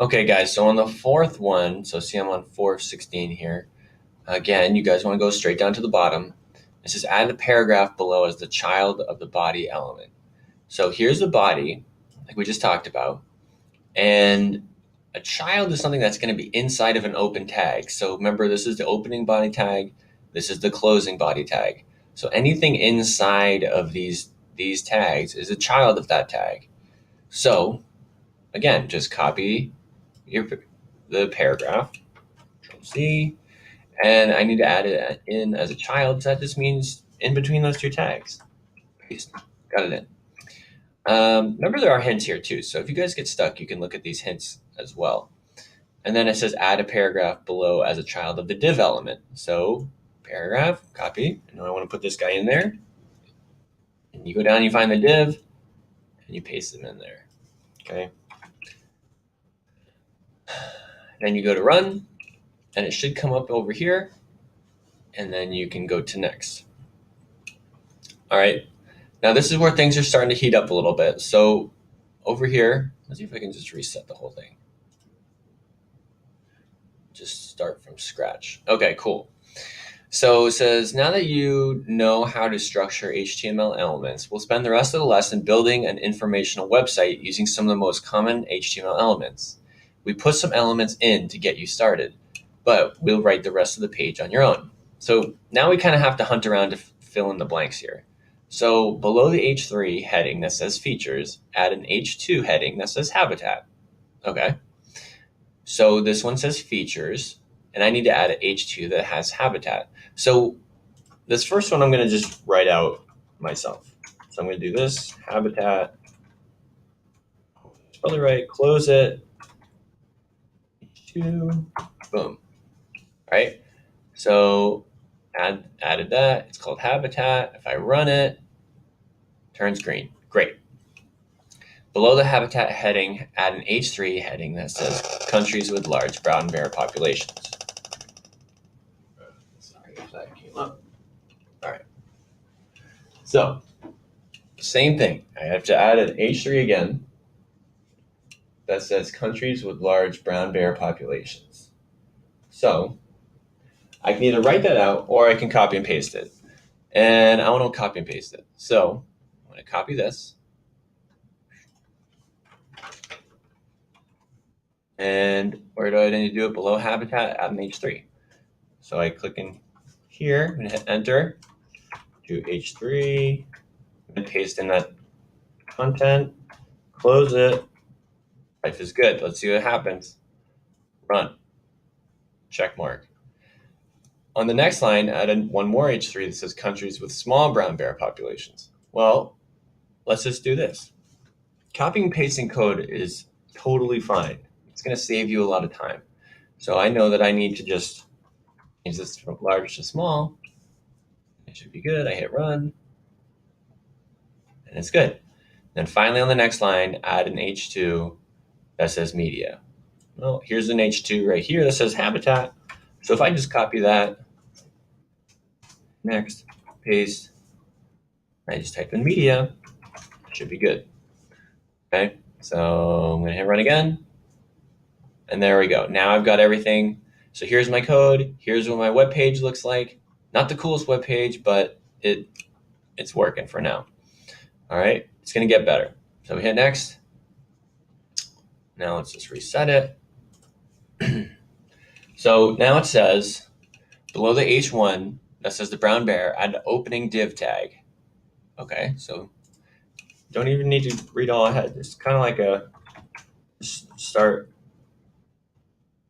Okay, guys, so on the fourth one, so see I'm on 4 of 16 here. Again, you guys want to go straight down to the bottom. It says add a paragraph below as the child of the body element. So here's the body, like we just talked about, and a child is something that's going to be inside of an open tag. So remember, this is the opening body tag, this is the closing body tag. So anything inside of these tags is a child of that tag. So again, just copy your the paragraph, Control C, and I need to add it in as a child. So that just means in between those two tags. Paste. Got it in. Remember, there are hints here too. So if you guys get stuck, you can look at these hints as well. And then it says add a paragraph below as a child of the div element. So paragraph, copy. And I want to put this guy in there. And you go down, you find the div, and you paste them in there. Okay. Then you go to run, and it should come up over here. And then you can go to next. All right. Now this is where things are starting to heat up a little bit. So over here, let's see if I can just reset the whole thing. Just start from scratch. Okay, cool. So it says, now that you know how to structure HTML elements, we'll spend the rest of the lesson building an informational website using some of the most common HTML elements. We put some elements in to get you started, but we'll write the rest of the page on your own. So now we kind of have to hunt around to fill in the blanks here. So below the H3 heading that says features, add an H2 heading that says habitat. Okay. So this one says features, and I need to add an H2 that has habitat. So this first one I'm going to just write out myself. So I'm going to do this, habitat, spell it right, close it, H2, boom. All right. So added that. It's called habitat. If I run it, turns green. Great. Below the habitat heading, add an H3 heading that says countries with large brown bear populations. Sorry if that came up. All right. So, same thing. I have to add an H3 again that says countries with large brown bear populations. So, I can either write that out or I can copy and paste it. And I want to copy and paste it. So, I'm going to copy this. And where do I need to do it? Below habitat, add an H3. So I click in here and hit enter, do H3, and paste in that content, close it. Life is good. Let's see what happens. Run. Check mark. On the next line, add in one more H3 that says countries with small brown bear populations. Well, let's just do this. Copying and pasting code is totally fine. It's going to save you a lot of time. So I know that I need to just change this from large to small. It should be good. I hit run, and it's good. Then finally on the next line, add an H2 that says media. Well, here's an H2 right here that says habitat. So if I just copy that, next, paste, I just type in media, it should be good. Okay, so I'm going to hit run again. And there we go. Now I've got everything. So here's my code. Here's what my web page looks like. Not the coolest web page, but it's working for now. All right, it's going to get better. So we hit next. Now let's just reset it. So now it says below the H1 that says the brown bear, add an opening div tag. Okay, so don't even need to read all ahead. It's kind of like a start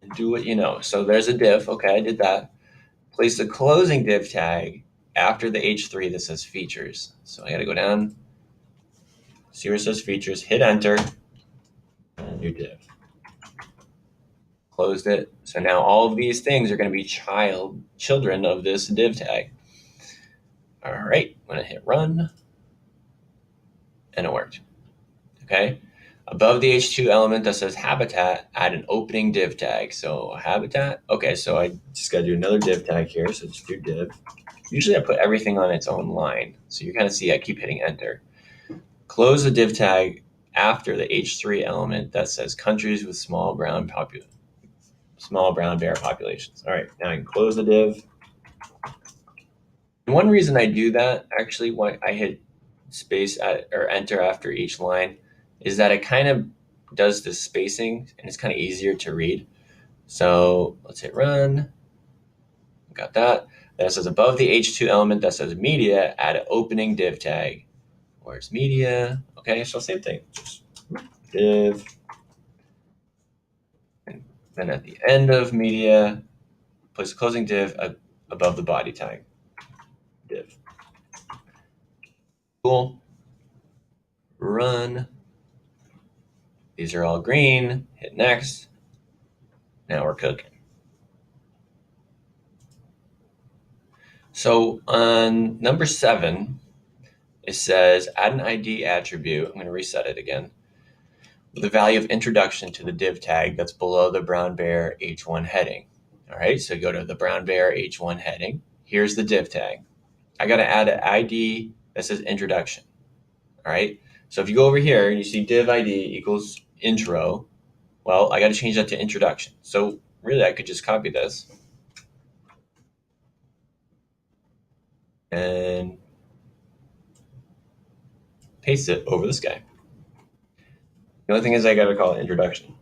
and do what you know. So there's a div. Okay, I did that. Place the closing div tag after the H3 that says features. So I got to go down, see where it says features, hit enter, and new div. Closed it. So now all of these things are going to be children of this div tag. All right, I'm going to hit run, and it worked. Okay. Above the H2 element that says habitat, add an opening div tag. So habitat. Okay, so I just got to do another div tag here. So just do div. Usually I put everything on its own line. So you kind of see I keep hitting enter. Close the div tag after the H3 element that says countries with small brown bear populations. All right, now I can close the div. And one reason I do that, actually, when I hit space or enter after each line, is that it kind of does the spacing and it's kind of easier to read. So let's hit run. Got that. Then it says above the H2 element that says media, add an opening div tag. Where's media? Okay, so same thing. Just div. And then at the end of media, place a closing div above the body tag. Div. Cool. Run. These are all green. Hit next. Now we're cooking. So on number 7, it says add an ID attribute. I'm going to reset it again. With the value of introduction to the div tag that's below the brown bear H1 heading. All right, so go to the brown bear H1 heading. Here's the div tag. I got to add an ID that says introduction. All right, so if you go over here and you see div ID equals intro, well, I got to change that to introduction. So really, I could just copy this and paste it over this guy. The only thing is I got to call it introduction.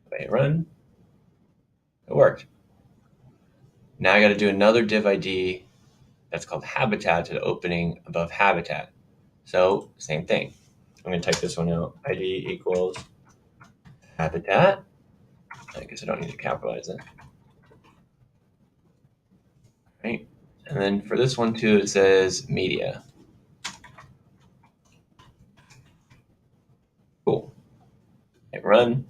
If I hit run, it worked. Now I got to do another div ID that's called habitat to the opening above habitat. So same thing. I'm going to type this one out. ID equals habitat. I guess I don't need to capitalize it. Right. And then for this one too, it says media. Cool. Hit run.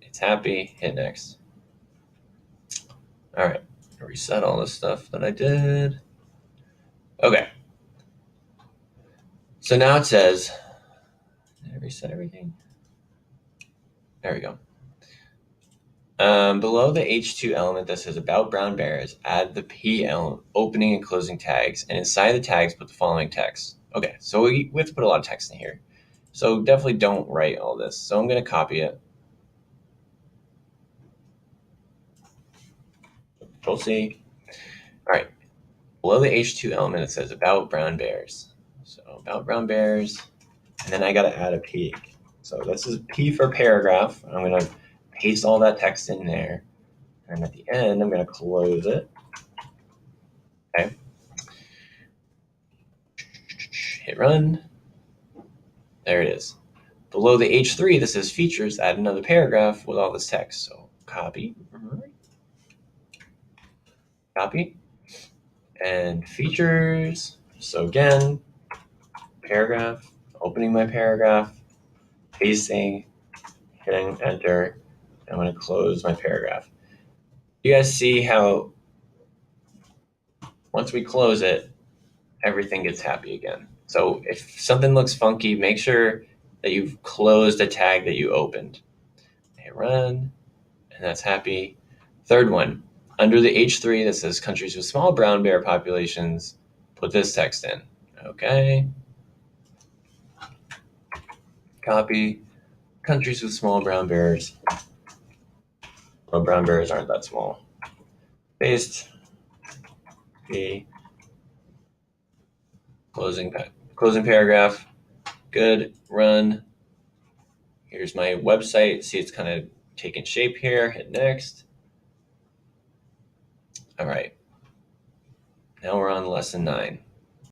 It's happy. Hit next. All right. Reset all this stuff that I did. Okay. So now it says, did I reset everything? There we go. Below the H2 element that says about brown bears, add the P element, opening and closing tags, and inside the tags put the following text. Okay, so we have to put a lot of text in here. So definitely don't write all this. So I'm going to copy it. Control C. All right. Below the H2 element, it says about brown bears. So about brown bears, and then I got to add a P. So this is P for paragraph. I'm going to paste all that text in there. And at the end, I'm going to close it. Okay. Hit run. There it is. Below the H3, this says features, add another paragraph with all this text. So copy. Copy. And features. So again, paragraph, opening my paragraph, pasting, hitting enter. I'm going to close my paragraph. You guys see how once we close it, everything gets happy again. So if something looks funky, make sure that you've closed a tag that you opened. Hit run, and that's happy. Third one, under the H3 that says countries with small brown bear populations, put this text in. Okay. Copy. Countries with small brown bears. Well, brown bears aren't that small. Paste. P. Closing paragraph. Good. Run. Here's my website. See, it's kind of taking shape here. Hit next. All right. Now we're on lesson 9.